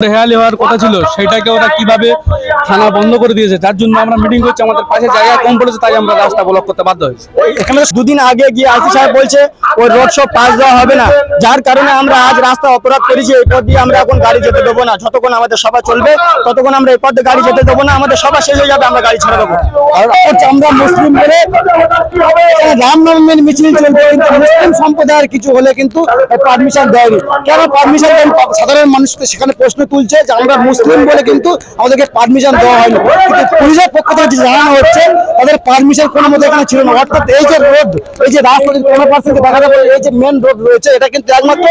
হেয়ালি হওয়ার কথা ছিল সেটাকে ওরা কিভাবে থানা বন্ধ করে দিয়েছে, যার জন্য আমরা মিটিং করছি। আমাদের পাশে জায়গা কম পড়েছে, তাই আমরা রাস্তা ব্লক করতে বাধ্য হয়েছি। এখানে দুদিন আগে গিয়ে আইসি সাহেব বলছে ওই রোড শো পাস দেওয়া হবে না, যার কারণে আমরা আজ রাস্তা অপরাধ করেছি। এই পথ দিয়ে আমরা এখন গাড়ি যেতে দেবো না, যতক্ষণ আমাদের সভা চলবে ততক্ষণ আমরা এই পথে গাড়ি যেতে দেবো না। আমাদের সভা শেষ হয়ে যাবে, আমরা গাড়ি ছেড়ে দেবো। আর আমরা মুসলিম বলে রামনবমীর মিছিল চলবে, কিন্তু মুসলিম সম্প্রদায়ের কিছু হলে কিন্তু পারমিশন দেয়নি। কেন পারমিশন দেন? সাধারণ মানুষ সেখানে প্রশ্ন তুলছে যে আমরা মুসলিম বলে কিন্তু আমাদেরকে পারমিশন দেওয়া হয়নি। কিন্তু পুলিশের পক্ষ থেকে জানানো হচ্ছে তাদের পারমিশন কোনো মতো এখানে ছিল না। অর্থাৎ এই যে রোড, এই যে রাস্তা 15% দেখা যাবে, এই যে মেন রোড রয়েছে, এটা কিন্তু একমাত্র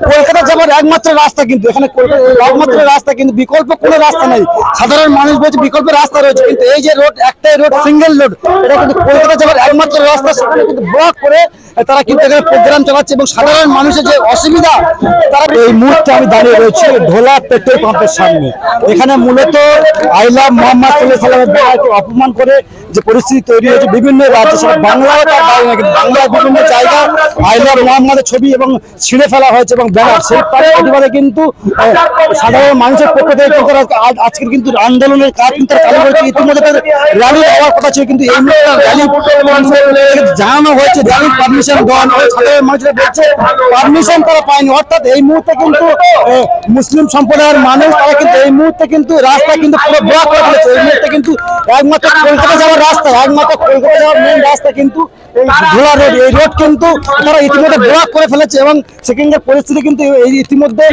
কলকাতা যাবার একমাত্র রাস্তা। কিন্তু এখানে কলকাতার একমাত্র রাস্তা, কিন্তু বিকল্প কোনো রাস্তা নেই। সাধারণ মানুষ বলছে বিকল্প রাস্তা রয়েছে, কিন্তু এই যে রোড, একটাই রোড, সিঙ্গেল রোড, এটা কিন্তু কলকাতা যাবার একমাত্র রাস্তা। সেখানে কিন্তু ব্লক করে তারা কিন্তু এখানে প্রোগ্রাম চালাচ্ছে এবং সাধারণ মানুষের যে অসুবিধা, তারা এই মুহূর্তে আমি দাঁড়িয়ে রয়েছি ধোলা পেট্রোল পাম্পের সামনে। এখানে মূলত আইলা মোহাম্মদ সাল্লাল্লাহু আলাইহি ওয়াসাল্লামের বেলাকে অপমান করে যে পরিস্থিতি তৈরি হয়েছে বিভিন্ন রাজ্যে, বাংলাও তার বাইরে না, কিন্তু বাংলার বিভিন্ন জায়গায় আইলা মোহাম্মদের ছবি এবং ছিঁড়ে ফেলা হয়েছে এবং ব্যানার, সেই তার প্রতিবাদে কিন্তু সাধারণ মানুষের পক্ষ থেকে কিন্তু আজকের কিন্তু আন্দোলনের কাজ কিন্তু চালু হয়েছে। ইতিমধ্যে র্যালি হওয়ার কথা ছিল, কিন্তু এই র্যালি জানানো হয়েছে র্যালির পারমিশন দেওয়া হয়। সাধারণ মানুষরা বলছে পারমিশন তারা পায়নি। অর্থাৎ এই মুহূর্তে কিন্তু মুসলিম সম্প্রদায়ের মানুষ তারা কিন্তু এই মুহূর্তে কিন্তু রাস্তা কিন্তু পুরো ব্লক করে ফেলেছে। এই মুহূর্তে কিন্তু একমাত্র কলকাতা যাওয়ার রাস্তা, একমাত্র কলকাতা যাওয়ার মেন রাস্তা কিন্তু এই ধোলা রোড, এই রোড কিন্তু তারা ইতিমধ্যে ব্লক করে ফেলেছে এবং সেখানকার পরিস্থিতি কিন্তু এই ইতিমধ্যে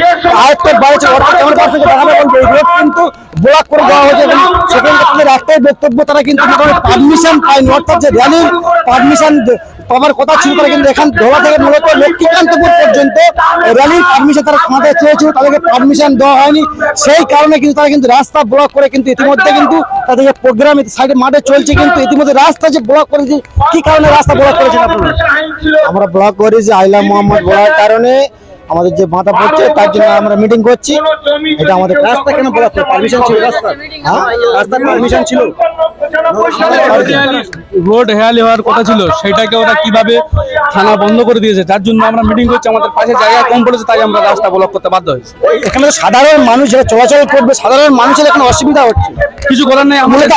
আয়ত্তের বাইরে। অর্থাৎ আমার কাছ থেকে দেখানো বলবো এই রোড কিন্তু ব্লক করে দেওয়া হয়েছে এবং সেখানকার তাদের একটাই বক্তব্য, তারা কিন্তু পারমিশন পায়নি। অর্থাৎ যে র্যালির পারমিশন পাওয়ার কথা ছিল, তারা কিন্তু এখান ধোলা থেকে মূলত লক্ষ্মীকান্তপুর পর্যন্ত র্যালির পারমিশন তারা খামাতে চেয়েছিল, তাদেরকে পারমিশন দেওয়া হয়নি। সেই কারণে কিন্তু তারা কিন্তু রাস্তা ব্লক করে কিন্তু ইতিমধ্যে কিন্তু তাদের প্রোগ্রাম সাইডে মাঠে চলছে, কিন্তু ইতিমধ্যে রাস্তা যে ব্লক করেছে, কি কারণে রাস্তা ব্লক করেছেন আপনারা? আমরা ব্লক করেছি আইলা মোহাম্মদ বলার কারণে, আমাদের যে মাথা পড়ছে তার জন্য আমরা মিটিং করছি। এটা আমাদের রাস্তা কেন ব্লক করে? পারমিশন ছিল, রাস্তার পারমিশন ছিল। রোড হেয়ালি হওয়ার কথা ছিল সেটাকে ওরা কিভাবে থানা বন্ধ করে দিয়েছে, যার জন্য আমরা মিটিং করছি। আমাদের পাশে জায়গা কম পড়েছে, তাই আমরা রাস্তা ব্লক করতে বাধ্য হয়েছি। এখানে সাধারণ মানুষ যারা চলাচল করবে, সাধারণ মানুষের এখানে অসুবিধা হচ্ছে, কিছু করার নেই। আপনাদের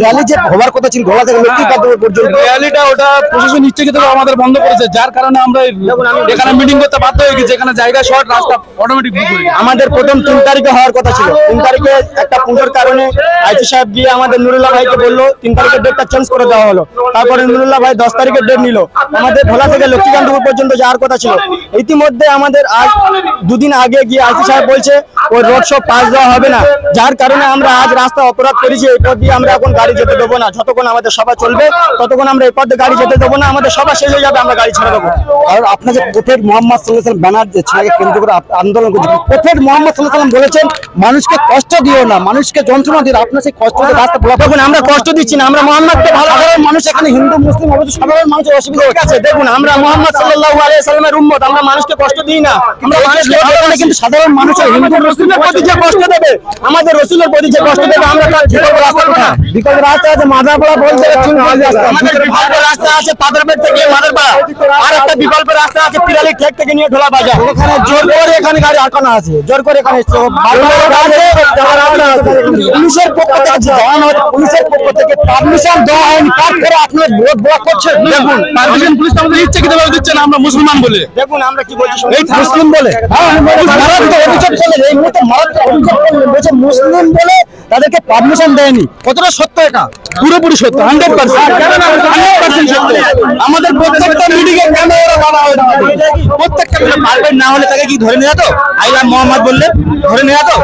র্যালি যে হওয়ার কথা ছিল ধোলা থেকে লক্ষ্মীকান্তপুর পর্যন্ত, র্যালিটা ওটা প্রশাসন ইচ্ছাকৃত আমাদের বন্ধ করেছে, যার কারণে আমরা এখানে মিটিং করতে বাধ্য হয়ে গেছি। এখানে জায়গা শর্ট, রাস্তা অটোমেটিক বুক হয়ে গেছে। আমাদের প্রথম 3 তারিখে হওয়ার কথা ছিল। 3 তারিখে একটা পুজোর কারণে আইসি সাহেব গিয়ে আমাদের নুরুল্লাহ ভাইকে বললো 3 তারিখের ডেটটা চেঞ্জ করে দেওয়া হলো। তারপরে নুরুল্লাহ ভাই 10 তারিখের ডেট নিল। আমাদের ধোলা থেকে লক্ষ্মীকান্তপুর পর্যন্ত যাওয়ার কথা ছিল। ইতিমধ্যে আমাদের আজ দুদিন আগে গিয়ে আইসি সাহেব বলছে ওই রোড শো পাস দেওয়া হবে না, যার কারণে আমরা আজ রাস্তা অপরাধ করেছি। এই পথ দিয়ে আমরা এখন গাড়ি যেতে দেবো না, যতক্ষণ আমাদের সভা চলবে ততক্ষণ আমরা এই পথে গাড়ি যেতে দেবো না। আমাদের সভা শেষ হয়ে যাবে, আমরা গাড়ি ছেড়ে দেবো। আর আপনার যে প্রফেট মোহাম্মদ সাল্লাল্লাহু আলাইহি ওয়াসাল্লাম ব্যানার যে ছেলেকে কেন্দ্র করে আন্দোলন করছে, প্রফেট মোহাম্মদ সাল্লাল্লাহু আলাইহি ওয়াসাল্লাম বলেছেন মানুষকে কষ্ট দিও না, মানুষকে যন্ত্রণা দিও। আপনার সেই কষ্ট রাস্তা ব্লক। দেখুন আমরা কষ্ট দিচ্ছি না, আমরা মোহাম্মদকে ভালো। সাধারণ মানুষ এখানে হিন্দু মুসলিম অবশ্য সাধারণ মানুষের অসুবিধা হচ্ছে। দেখুন আমরা মোহাম্মদ সাল্লাল্লাহু আলাইহি ওয়াসাল্লামের উম্মত, আমরা মানুষকে কষ্ট দিই না। আমরা মানুষকে ভালো, কিন্তু সাধারণ মানুষের হিন্দু মুসলিমের প্রতি যে কষ্ট দেবে, আমাদের রাসূলের প্রতি যে কষ্ট দেবে, আমরা তার বিকল্প রাস্তা কোথায়? বিকল্প রাস্তা আছে মাদারপাড়া বলতে বিকল্প রাস্তা আছে পাথরপেট থেকে মাদারপাড়া, আর একটা বিকল্প রাস্তা আছে পিরালি ঠেক থেকে নিয়ে ঢোলা বাজার। এখানে জোর করে এখানে গাড়ি আটকানো আছে, জোর করে এখানে পুলিশের পক্ষ থেকে জানানো হচ্ছে, পুলিশের পক্ষ থেকে পারমিশন দেওয়া হয়নি। তারপরে আপনার রোড ব্লক করছেন। দেখুন পারমিশন পুলিশ আমাদের ইচ্ছাকৃতভাবে দিচ্ছে না, আমরা মুসলমান বলে। দেখুন আমরা কি বলছি, এই মুসলিম বলে মারাত্মক অভিযোগ করলেন, এই মুহূর্তে মারাত্মক অভিযোগ করলেন, বলছে মুসলিম বলে তাদেরকে পারমিশন দেয়নি। কতটা সত্য এটা? পুরোপুরি সত্য, 100% সত্য। আমাদের প্রত্যেকটা মিটিং এ ক্যামেরা বলা হয়, প্রত্যেকটা পারবেন না হলে তাকে কি ধরে নেওয়া তো? আইলা মোহাম্মদ বললে ধরে নেওয়া তো?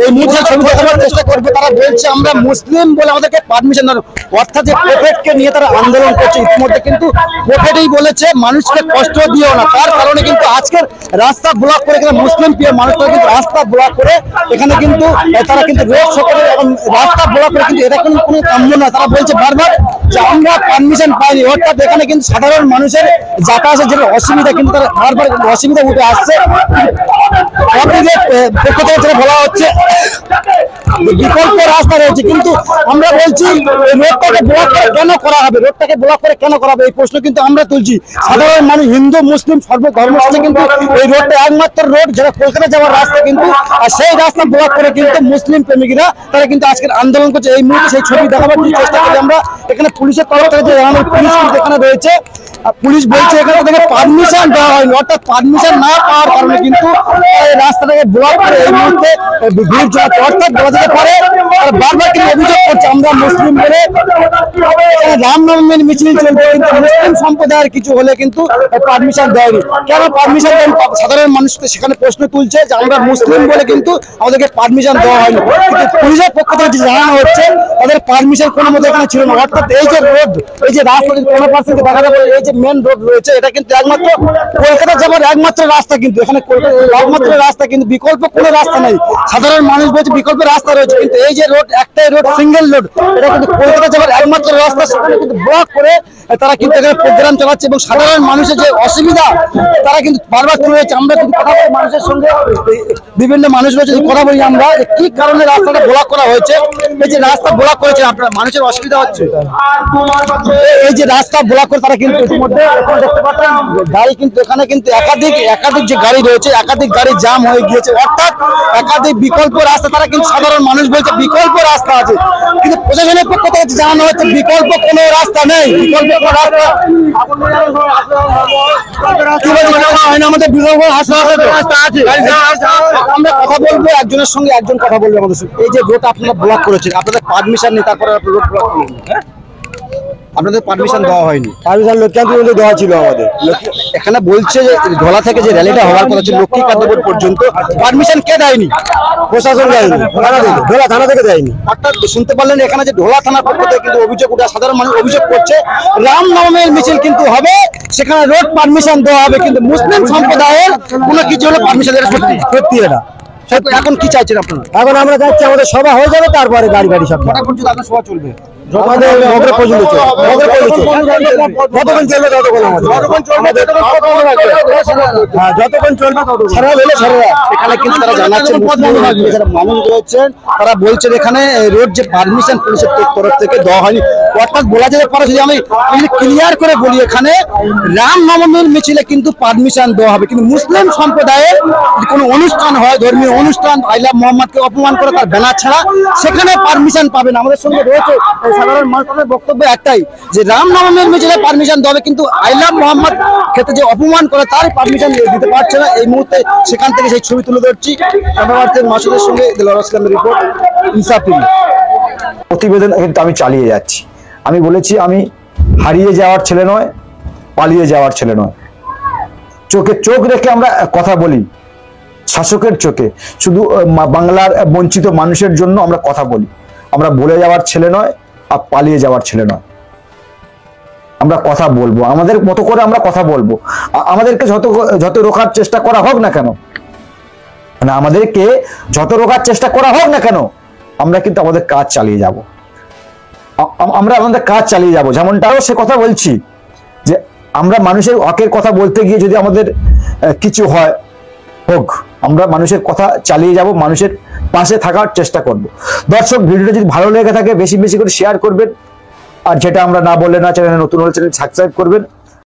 এই মুহূর্তে ছবি দেখানোর চেষ্টা করবে। তারা বলছে আমরা মুসলিম বলে আমাদেরকে পারমিশন দেন। অর্থাৎ যে প্রফেটকে নিয়ে তারা আন্দোলন করছে। ইতিমধ্যে কিন্তু প্রফেটই বলেছে মানুষকে কষ্ট দিও না, তার কারণে কিন্তু আজকের রাস্তা ব্লক করে এখানে মুসলিম প্রিয় মানুষরা কিন্তু রাস্তা ব্লক করে এখানে কিন্তু তারা কিন্তু রোড শো করে রাস্তা ব্লক করে, কিন্তু এটা কোনো কাম্য না। তারা বলছে বারবার যে আমরা পারমিশন পাইনি, অর্থাৎ এখানে কিন্তু সাধারণ মানুষের যাতায়াতের যে অসুবিধা কিন্তু তার বারবার অসুবিধা উঠে আসছে। পাবলিকের পক্ষ থেকে যেটা বলা হচ্ছে বিকল্প রাস্তা রয়েছে, কিন্তু আমরা বলছি রোডটাকে ব্লক করে কেন করা হবে, রোডটাকে ব্লক করে কেন করা হবে এই প্রশ্ন কিন্তু আমরা তুলছি। সাধারণ মানুষ হিন্দু মুসলিম সর্বধর্ম সাথে কিন্তু এই রোডটা একমাত্র রোড যেটা কলকাতা যাওয়ার রাস্তা, কিন্তু আর সেই রাস্তা ব্লক করে কিন্তু মুসলিম প্রেমিকরা তারা কিন্তু আজকের আন্দোলন করছে। এই মুহূর্তে সেই ছবি দেখাবার চেষ্টা করি আমরা। এখানে পুলিশের তরফ থেকে যে আমাদের পুলিশ কিন্তু এখানে রয়েছে, পুলিশ বলছে এখানে থেকে পারমিশন দেওয়া হয়নি, অর্থাৎ পারমিশন না পাওয়ার কারণে কিন্তু এই রাস্তাটাকে ব্লক করে এই মুহূর্তে ভিড় জমাচ্ছে। অর্থাৎ বলা যেতে পারে তারা বারবার কিন্তু অভিযোগ করছে আমরা মুসলিম বলে রামনবমীর মিছিল চলবে, কিন্তু মুসলিম সম্প্রদায়ের কিছু হলে কিন্তু পারমিশন দেয়নি। কেন পারমিশন দেন? সাধারণ মানুষ সেখানে প্রশ্ন তুলছে যে আমরা মুসলিম বলে কিন্তু আমাদেরকে পারমিশন দেওয়া হয়নি, কিন্তু পুলিশের পক্ষ থেকে জানানো হচ্ছে তাদের পারমিশন কোনো মধ্যে এখানে ছিল না। অর্থাৎ এই যে রোড, এই যে রাস্তা কোনো পার্সেন্ট দেখা যাবে, এই যে মেন রোড রয়েছে এটা কিন্তু একমাত্র কলকাতা যাবার একমাত্র রাস্তা, কিন্তু এখানে একমাত্র রাস্তা, কিন্তু বিকল্প কোনো রাস্তা নেই। সাধারণ মানুষ বলছে বিকল্প রাস্তা রয়েছে, কিন্তু এই যে রোড একটাই রোড, সিঙ্গেল রোড, এটা কিন্তু কলকাতা যাবার একমাত্র রাস্তা, সেখানে কিন্তু ব্লক করে তারা কিন্তু এখানে প্রোগ্রাম চালাচ্ছে এবং সাধারণ মানুষের যে অসুবিধা তারা কিন্তু বারবার তুলে যাচ্ছে। আমরা কিন্তু কথা বলি মানুষের সঙ্গে, বিভিন্ন মানুষ রয়েছে, কথা বলি আমরা কি কারণে রাস্তাটা ব্লক করা হয়েছে। এই যে রাস্তা ব্লক করেছে আপনারা, মানুষের অসুবিধা হচ্ছে, এই যে রাস্তা ব্লক করে তারা কিন্তু ইতিমধ্যে দেখতে পাচ্ছেন গাড়ি কিন্তু এখানে কিন্তু একাধিক যে গাড়ি রয়েছে, একাধিক গাড়ি জাম হয়ে গিয়েছে। অর্থাৎ একাধিক বিকল্প রাস্তা, তারা কিন্তু সাধারণ মানুষ বলছে বিকল্প রাস্তা আছে, কিন্তু প্রশাসনের পক্ষ থেকে জানানো হচ্ছে বিকল্প কোনো রাস্তা নেই, বিকল্প কোনো রাস্তা আমাদের বিকল্প রাস্তা আছে। আমরা কথা বলবো একজনের সঙ্গে, একজন কথা বলবে আমাদের সঙ্গে। এই যে রোড আপনারা ব্লক করেছেন, আপনাদের পারমিশন নেই, তারপরে রোড ব্লক করলেন, আপনাদের পারমিশন দেওয়া হয়নি? পারমিশন লক্ষ্মীকান্তপুর দেওয়া ছিল আমাদের। এখানে বলছে যে ঢোলা থেকে যে র্যালিটা হওয়ার কথা ছিল লক্ষ্মীকান্তপুর পর্যন্ত, পারমিশন কে দেয়নি? প্রশাসন দেয়নি, ঢোলা থানা থেকে দেয়নি। অর্থাৎ শুনতে পারলেন এখানে যে ঢোলা থানার পক্ষ থেকে কিন্তু অভিযোগ উঠে, সাধারণ মানুষ অভিযোগ করছে রামনবমীর মিছিল কিন্তু হবে, সেখানে রোড পারমিশন দেওয়া হবে, কিন্তু মুসলিম সম্প্রদায়ের কোনো কিছু হলে পারমিশন দেওয়া সত্যি এটা। এখন কি চাইছেন আপনারা? এখন আমরা চাচ্ছি আমাদের সভা হয়ে যাবে, তারপরে গাড়ি সব কটা পর্যন্ত আপনার সভা চলবে? যতক্ষণ চলবে এখানে কিন্তু তারা জানাচ্ছেন মানুষ রয়েছেন, তারা বলছেন এখানে রোড যে পারমিশন পুলিশের তরফ থেকে দেওয়া হয়নি। অর্থাৎ বলা যেতে পারে, যদি আমি ক্লিয়ার করে বলি, এখানে রামনবমীর মিছিলে কিন্তু পারমিশন দেওয়া হবে, কিন্তু মুসলিম সম্প্রদায়ের কোনো অনুষ্ঠান হয়, ধর্মীয় অনুষ্ঠান, আই লাভ মোহাম্মদকে অপমান করে তার ব্যানার ছাড়া, সেখানে পারমিশন পাবেন। আমাদের সঙ্গে রয়েছে সাধারণ মানুষের বক্তব্য একটাই যে রামনবমীর মিছিলে পারমিশন দেওয়া হবে, কিন্তু আই লাভ মোহাম্মদ ক্ষেত্রে যে অপমান করে তার পারমিশন দিতে পারছে না। এই মুহূর্তে সেখান থেকে সেই ছবি তুলে ধরছি মাসুদের সঙ্গে রিপোর্ট, ইনসাফ টিভি। প্রতিবেদন কিন্তু আমি চালিয়ে যাচ্ছি। আমি বলেছি আমি হারিয়ে যাওয়ার ছেলে নয়, পালিয়ে যাওয়ার ছেলে নয়। চোখে চোখ রেখে আমরা কথা বলি, শাসকের চোখে, শুধু বাংলার বঞ্চিত মানুষের জন্য আমরা কথা বলি। আমরা বলে যাওয়ার ছেলে নয় আর পালিয়ে যাওয়ার ছেলে নয়। আমরা কথা বলবো, আমাদের মতো করে আমরা কথা বলবো। আমাদেরকে যত রোখার চেষ্টা করা হোক না কেন, মানে আমাদেরকে যত রোখার চেষ্টা করা হোক না কেন, আমরা কিন্তু আমাদের কাজ চালিয়ে যাব। আমরা আমাদের কাজ চালিয়ে যাব। যেমনটাও সে কথা বলছি যে আমরা মানুষের হকের কথা বলতে গিয়ে যদি আমাদের কিছু হয় হোক, আমরা মানুষের কথা চালিয়ে যাব, মানুষের পাশে থাকার চেষ্টা করব। দর্শক, ভিডিওটা যদি ভালো লেগে থাকে বেশি বেশি করে শেয়ার করবেন, আর যেটা আমরা না বললে না, চ্যানেলে নতুন হলে চ্যানেল সাবস্ক্রাইব করবেন।